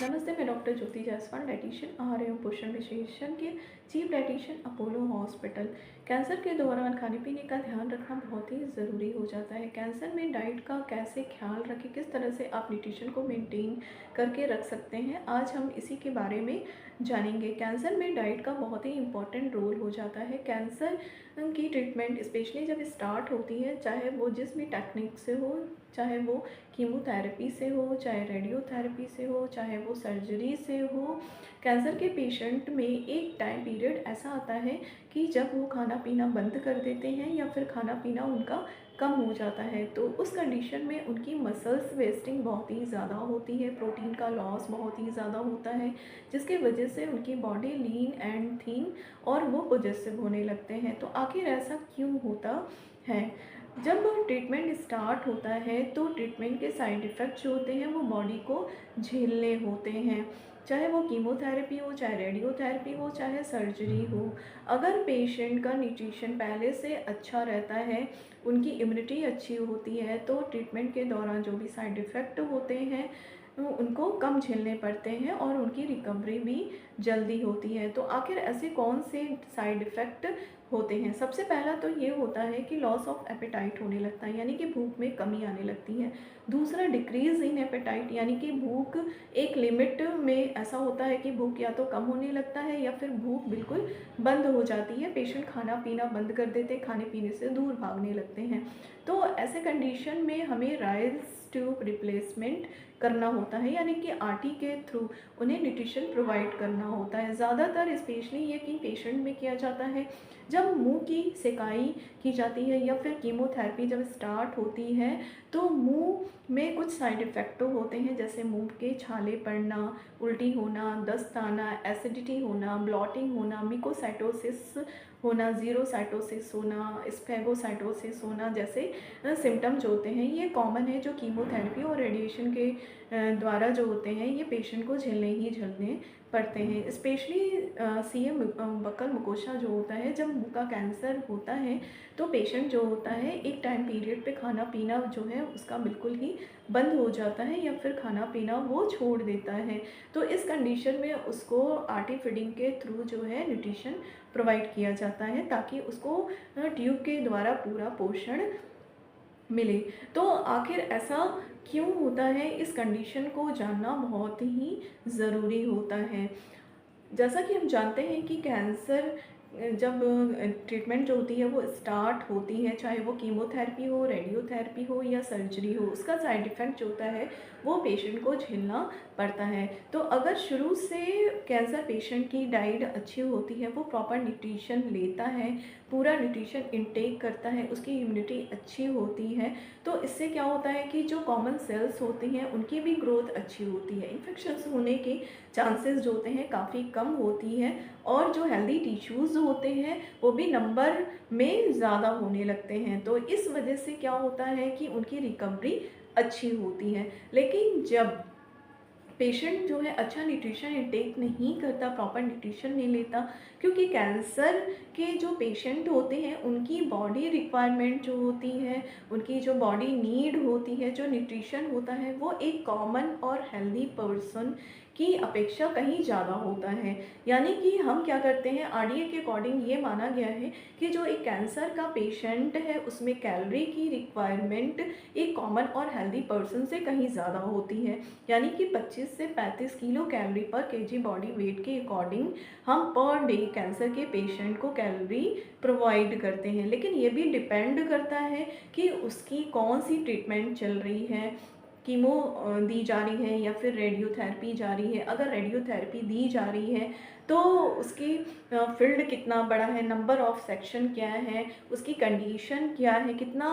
नमस्ते, मैं डॉक्टर ज्योति जायसवाल, डाइटिशियन आहार एवं पोषण विशेषज्ञ के chief dietitian, Apollo hospital. Cancer के दौरान खाने पीने का ध्यान रखना बहुत ही ज़रूरी हो जाता है। कैंसर में डाइट का कैसे ख्याल रखें, किस तरह से आप न्यूट्रिशन को मेंटेन करके रख सकते हैं, आज हम इसी के बारे में जानेंगे। कैंसर में डाइट का बहुत ही इंपॉर्टेंट रोल हो जाता है। कैंसर की ट्रीटमेंट स्पेशली जब स्टार्ट होती है, चाहे वो जिस भी टेक्निक से हो, चाहे वो कीमोथेरेपी से हो, चाहे रेडियोथेरेपी से हो, चाहे वो सर्जरी से हो, कैंसर के पेशेंट में एक टाइम पीरियड ऐसा आता है कि जब वो खाना पीना बंद कर देते हैं या फिर खाना पीना उनका कम हो जाता है। तो उस कंडीशन में उनकी मसल्स वेस्टिंग बहुत ही ज़्यादा होती है, प्रोटीन का लॉस बहुत ही ज़्यादा होता है, जिसकी वजह से उनकी बॉडी लीन एंड थीन और वो पॉजिटिव होने लगते हैं। तो आखिर ऐसा क्यों होता है? जब ट्रीटमेंट स्टार्ट होता है तो ट्रीटमेंट के साइड इफ़ेक्ट जो होते हैं वो बॉडी को झेलने होते हैं, चाहे वो कीमोथेरेपी हो, चाहे रेडियोथेरेपी हो, चाहे सर्जरी हो। अगर पेशेंट का न्यूट्रिशन पहले से अच्छा रहता है, उनकी इम्यूनिटी अच्छी होती है, तो ट्रीटमेंट के दौरान जो भी साइड इफ़ेक्ट होते हैं उनको कम झेलने पड़ते हैं और उनकी रिकवरी भी जल्दी होती है। तो आखिर ऐसे कौन से साइड इफ़ेक्ट होते हैं? सबसे पहला तो ये होता है कि लॉस ऑफ एपेटाइट होने लगता है, यानी कि भूख में कमी आने लगती है। दूसरा, डिक्रीज़ इन एपेटाइट, यानी कि भूख एक लिमिट में ऐसा होता है कि भूख या तो कम होने लगता है या फिर भूख बिल्कुल बंद हो जाती है। पेशेंट खाना पीना बंद कर देते, खाने पीने से दूर भागने लगते हैं। तो ऐसे कंडीशन में हमें राइस ट्यूब रिप्लेसमेंट करना होता है, यानी कि आरटी के थ्रू उन्हें न्यूट्रिशन प्रोवाइड करना होता है। ज़्यादातर स्पेशली ये कि पेशेंट में किया जाता है जब मुंह की सेकाई की जाती है या फिर कीमोथेरेपी जब स्टार्ट होती है, तो मुंह में कुछ साइड इफ़ेक्ट होते हैं, जैसे मुंह के छाले पड़ना, उल्टी होना, दस्त आना, एसिडिटी होना, ब्लॉटिंग होना, मिकोसाइटोसिस होना, ज़ीरोसाइटोसिस होना, स्फेगोसाइटोसिस होना जैसे सिम्टम जो होते हैं ये कॉमन है, जो कीमोथेरेपी और रेडिएशन के द्वारा जो होते हैं ये पेशेंट को झेलने पड़ते हैं। स्पेशली सीएम बक्कल मुकोशा जो होता है, जब मुंह का कैंसर होता है तो पेशेंट जो होता है एक टाइम पीरियड पे खाना पीना जो है उसका बिल्कुल ही बंद हो जाता है या फिर खाना पीना वो छोड़ देता है। तो इस कंडीशन में उसको आरटी फीडिंग के थ्रू जो है न्यूट्रिशन प्रोवाइड किया जाता है, ताकि उसको ट्यूब के द्वारा पूरा पोषण मिले। तो आखिर ऐसा क्यों होता है, इस कंडीशन को जानना बहुत ही ज़रूरी होता है। जैसा कि हम जानते हैं कि कैंसर जब ट्रीटमेंट जो होती है वो स्टार्ट होती है, चाहे वो कीमोथेरेपी हो, रेडियोथेरेपी हो या सर्जरी हो, उसका साइड इफ़ेक्ट जो होता है वो पेशेंट को झेलना पड़ता है। तो अगर शुरू से कैंसर पेशेंट की डाइट अच्छी होती है, वो प्रॉपर न्यूट्रिशन लेता है, पूरा न्यूट्रिशन इनटेक करता है, उसकी इम्यूनिटी अच्छी होती है, तो इससे क्या होता है कि जो कॉमन सेल्स होती हैं उनकी भी ग्रोथ अच्छी होती है, इन्फेक्शंस होने के चांसेस जो होते हैं काफ़ी कम होती है, और जो हेल्दी टिश्यूज़ होते हैं वो भी नंबर में ज़्यादा होने लगते हैं। तो इस वजह से क्या होता है कि उनकी रिकवरी अच्छी होती है। लेकिन जब पेशेंट जो है अच्छा न्यूट्रिशन इंटेक नहीं करता, प्रॉपर न्यूट्रिशन नहीं लेता, क्योंकि कैंसर के जो पेशेंट होते हैं उनकी बॉडी रिक्वायरमेंट जो होती है, उनकी जो बॉडी नीड होती है, जो न्यूट्रिशन होता है वो एक कॉमन और हेल्दी पर्सन की अपेक्षा कहीं ज़्यादा होता है। यानी कि हम क्या करते हैं, आरडीए के अकॉर्डिंग ये माना गया है कि जो एक कैंसर का पेशेंट है उसमें कैलोरी की रिक्वायरमेंट एक कॉमन और हेल्दी पर्सन से कहीं ज़्यादा होती है, यानी कि 25 से 35 किलो कैलोरी पर केजी बॉडी वेट के अकॉर्डिंग हम पर डे कैंसर के पेशेंट को कैलोरी प्रोवाइड करते हैं। लेकिन ये भी डिपेंड करता है कि उसकी कौन सी ट्रीटमेंट चल रही है, कीमो दी जा रही है या फिर रेडियोथेरेपी जा रही है। अगर रेडियोथेरेपी दी जा रही है तो उसकी फील्ड कितना बड़ा है, नंबर ऑफ सेक्शन क्या है, उसकी कंडीशन क्या है, कितना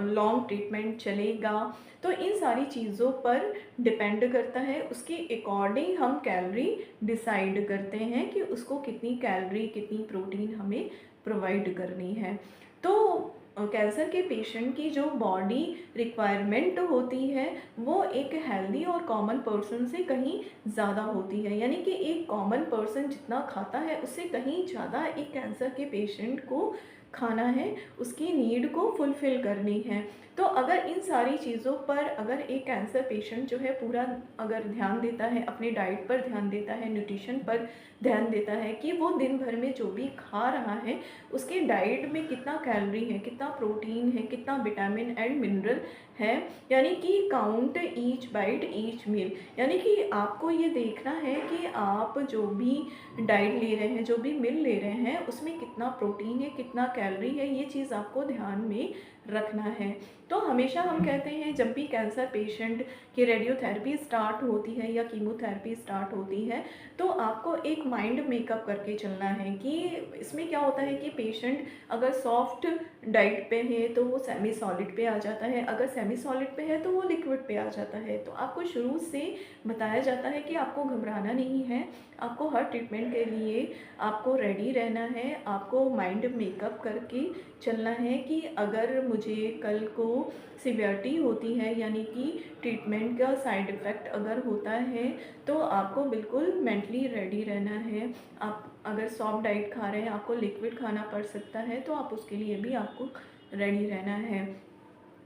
लॉन्ग ट्रीटमेंट चलेगा, तो इन सारी चीज़ों पर डिपेंड करता है। उसके अकॉर्डिंग हम कैलोरी डिसाइड करते हैं कि उसको कितनी कैलोरी, कितनी प्रोटीन हमें प्रोवाइड करनी है। तो कैंसर के पेशेंट की जो बॉडी रिक्वायरमेंट होती है वो एक हेल्दी और कॉमन पर्सन से कहीं ज़्यादा होती है, यानी कि एक कॉमन पर्सन जितना खाता है उससे कहीं ज़्यादा एक कैंसर के पेशेंट को खाना है, उसकी नीड को फुलफ़िल करनी है। तो अगर इन सारी चीज़ों पर अगर एक कैंसर पेशेंट जो है पूरा अगर ध्यान देता है, अपने डाइट पर ध्यान देता है, न्यूट्रिशन पर ध्यान देता है कि वो दिन भर में जो भी खा रहा है उसके डाइट में कितना कैलोरी है, कितना प्रोटीन है, कितना विटामिन एंड मिनरल है, यानी कि count each bite each meal, यानी कि आपको ये देखना है कि आप जो भी डाइट ले रहे हैं, जो भी मील ले रहे हैं, उसमें कितना प्रोटीन है, कितना कैलोरी है, ये चीज़ आपको ध्यान में रखना है। तो हमेशा हम कहते हैं जब भी कैंसर पेशेंट की रेडियोथेरेपी स्टार्ट होती है या कीमोथेरेपी स्टार्ट होती है तो आपको एक माइंड मेकअप करके चलना है कि इसमें क्या होता है कि पेशेंट अगर सॉफ्ट डाइट पे है तो वो सेमी सॉलिड पे आ जाता है, अगर सेमी सॉलिड पे है तो वो लिक्विड पे आ जाता है। तो आपको शुरू से बताया जाता है कि आपको घबराना नहीं है, आपको हर ट्रीटमेंट के लिए आपको रेडी रहना है, आपको माइंड मेकअप करके चलना है कि अगर मुझे कल को सिवियरिटी होती है यानी कि ट्रीटमेंट का साइड इफ़ेक्ट अगर होता है तो आपको बिल्कुल मेंटली रेडी रहना है। आप अगर सॉफ्ट डाइट खा रहे हैं, आपको लिक्विड खाना पड़ सकता है तो आप उसके लिए भी आपको रेडी रहना है।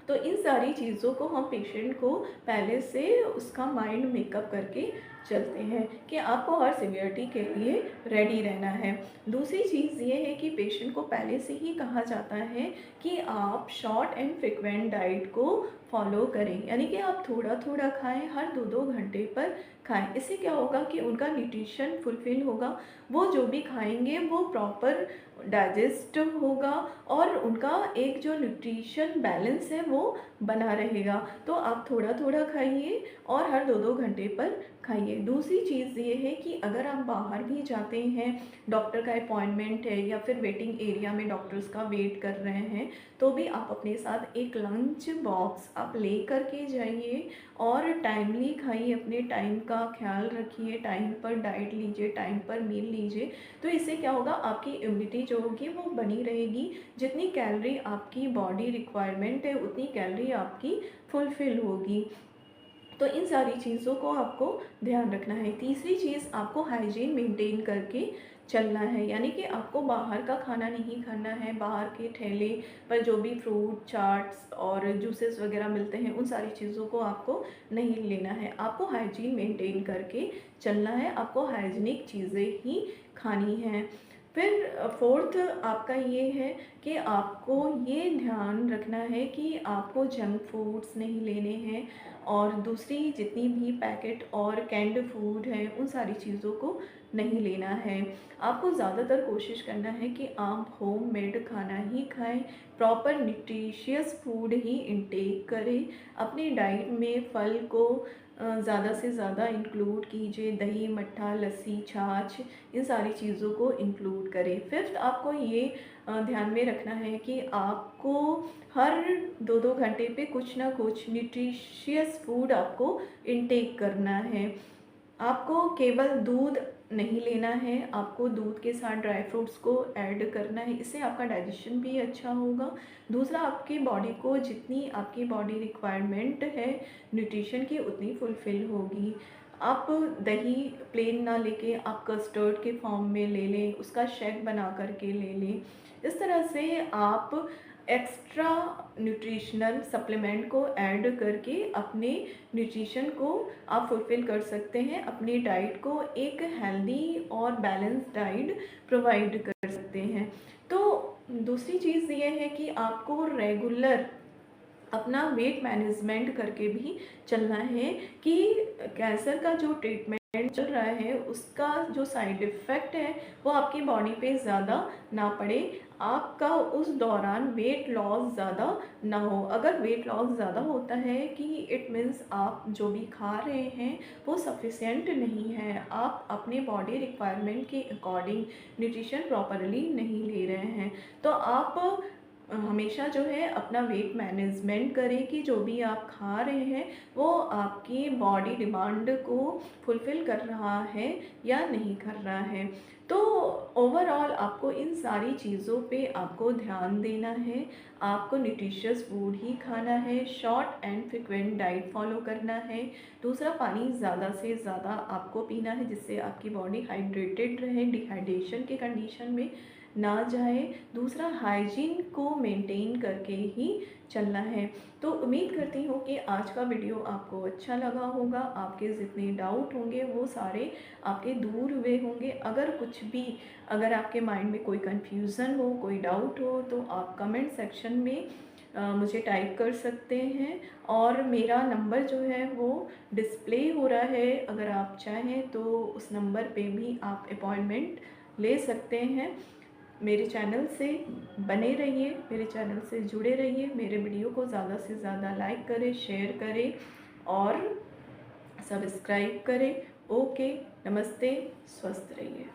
तो इन सारी चीज़ों को हम पेशेंट को पहले से उसका माइंड मेकअप करके चलते हैं कि आपको हर सिवियरिटी के लिए रेडी रहना है। दूसरी चीज़ ये है कि पेशेंट को पहले से ही कहा जाता है कि आप शॉर्ट एंड फ्रिक्वेंट डाइट को फॉलो करें, यानी कि आप थोड़ा थोड़ा खाएं, हर 2-2 घंटे पर खाएं। इससे क्या होगा कि उनका न्यूट्रिशन फुलफिल होगा, वो जो भी खाएंगे वो प्रॉपर डाइजेस्ट होगा और उनका एक जो न्यूट्रिशन बैलेंस है वो बना रहेगा। तो आप थोड़ा थोड़ा खाइए और हर 2-2 घंटे पर खाइए। दूसरी चीज़ ये है कि अगर आप बाहर भी जाते हैं, डॉक्टर का अपॉइंटमेंट है या फिर वेटिंग एरिया में डॉक्टर्स का वेट कर रहे हैं तो भी आप अपने साथ एक लंच बॉक्स आप ले कर के जाइए और टाइमली खाइए, अपने टाइम का ख्याल रखिए, टाइम पर डाइट लीजिए, टाइम पर मील लीजिए। तो इससे क्या होगा, आपकी इम्यूनिटी जो होगी वो बनी रहेगी, जितनी कैलोरी आपकी बॉडी रिक्वायरमेंट है उतनी कैलोरी आपकी फुलफिल होगी। तो इन सारी चीज़ों को आपको ध्यान रखना है। तीसरी चीज़, आपको हाइजीन मेंटेन करके चलना है, यानी कि आपको बाहर का खाना नहीं खाना है। बाहर के ठेले पर जो भी फ्रूट चाट्स और जूसेस वगैरह मिलते हैं उन सारी चीज़ों को आपको नहीं लेना है। आपको हाइजीन मेंटेन करके चलना है, आपको हाइजीनिक चीज़ें ही खानी हैं। फिर फोर्थ आपका ये है कि आपको ये ध्यान रखना है कि आपको जंक फूड्स नहीं लेने हैं और दूसरी जितनी भी पैकेट और कैंड फूड है उन सारी चीज़ों को नहीं लेना है। आपको ज़्यादातर कोशिश करना है कि आप होम मेड खाना ही खाएं, प्रॉपर न्यूट्रिशियस फूड ही इंटेक करें। अपनी डाइट में फल को ज़्यादा से ज़्यादा इंक्लूड कीजिए, दही मट्ठा लस्सी छाछ इन सारी चीज़ों को इंक्लूड करें। फिफ्थ, आपको ये ध्यान में रखना है कि आपको हर 2-2 घंटे पे कुछ ना कुछ न्यूट्रिशियस फूड आपको इंटेक करना है। आपको केवल दूध नहीं लेना है, आपको दूध के साथ ड्राई फ्रूट्स को ऐड करना है, इससे आपका डाइजेशन भी अच्छा होगा। दूसरा, आपकी बॉडी को जितनी आपकी बॉडी रिक्वायरमेंट है न्यूट्रिशन की उतनी फुलफ़िल होगी। आप दही प्लेन ना लेके आप कस्टर्ड के फॉर्म में ले लें, उसका शेक बना कर के ले लें। इस तरह से आप एक्स्ट्रा न्यूट्रिशनल सप्लीमेंट को ऐड करके अपने न्यूट्रिशन को आप फुलफ़िल कर सकते हैं, अपनी डाइट को एक हेल्दी और बैलेंस डाइट प्रोवाइड कर सकते हैं। तो दूसरी चीज़ ये है कि आपको रेगुलर अपना वेट मैनेजमेंट करके भी चलना है कि कैंसर का जो ट्रीटमेंट चल रहा है उसका जो साइड इफ़ेक्ट है वो आपकी बॉडी पे ज़्यादा ना पड़े, आपका उस दौरान वेट लॉस ज़्यादा ना हो। अगर वेट लॉस ज़्यादा होता है कि इट मीन्स आप जो भी खा रहे हैं वो सफिशिएंट नहीं है, आप अपने बॉडी रिक्वायरमेंट के अकॉर्डिंग न्यूट्रिशन प्रॉपरली नहीं ले रहे हैं। तो आप हमेशा जो है अपना वेट मैनेजमेंट करें कि जो भी आप खा रहे हैं वो आपकी बॉडी डिमांड को फुलफ़िल कर रहा है या नहीं कर रहा है। तो ओवरऑल आपको इन सारी चीज़ों पे आपको ध्यान देना है, आपको न्यूट्रिशियस फूड ही खाना है, short and frequent diet follow करना है। दूसरा, पानी ज़्यादा से ज़्यादा आपको पीना है जिससे आपकी बॉडी हाइड्रेटेड रहे, डिहाइड्रेशन के कंडीशन में ना जाए। दूसरा, हाइजीन को मेंटेन करके ही चलना है। तो उम्मीद करती हूँ कि आज का वीडियो आपको अच्छा लगा होगा। आपके जितने डाउट होंगे वो सारे आपके दूर हुए होंगे। अगर आपके माइंड में कोई कन्फ्यूज़न हो, कोई डाउट हो, तो आप कमेंट सेक्शन में मुझे टाइप कर सकते हैं। और मेरा नंबर जो है वो डिस्प्ले हो रहा है, अगर आप चाहें तो उस नंबर पे भी आप अपॉइंटमेंट ले सकते हैं। मेरे चैनल से बने रहिए, मेरे चैनल से जुड़े रहिए। मेरे वीडियो को ज़्यादा से ज़्यादा लाइक करें, शेयर करें और सब्सक्राइब करें। ओके, नमस्ते, स्वस्थ रहिए।